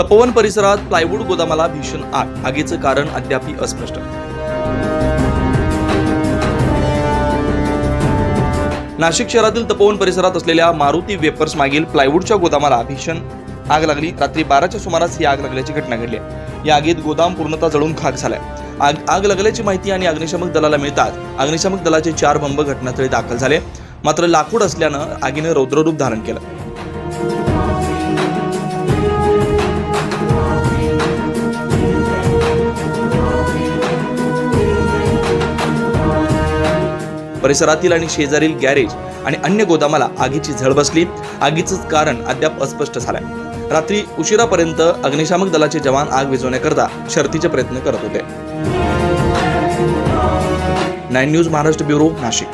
तपोवन परिसरात प्लायवूड गोदामाला भीषण आग. आगीचं कारण अद्याप अस्पष्ट. नाशिक शहरातील तपोवन परिसरात असलेल्या मारुती वेपर्स मागील प्लायवूडच्या गोदामाला भीषण आग लागली. रात्री 12च्या सुमारास ही आग लागल्याची घटना घडली. या आगीत गोदाम पूर्णतः जळून खाक झालाय. आग लागल्याची माहिती आणि अग्निशमक दलाला मिळताच अग्निशमक दलाचे 4 बंब घटनास्थळी दाखल झाले. मात्र लाकूड असल्यानं आगीने रौद्ररूप धारण केलं. परिसरातील आणि शेजारील गॅरेज आणि अन्य गोदामाला आगीची झळ बसली. आगीचं कारण अद्याप अस्पष्ट झालंय. रात्री उशिरापर्यंत अग्निशामक दलाचे जवान आग विझवण्याकरता शर्थीचे प्रयत्न करत होते. 9 न्यूज महाराष्ट्र ब्युरो, नाशिक.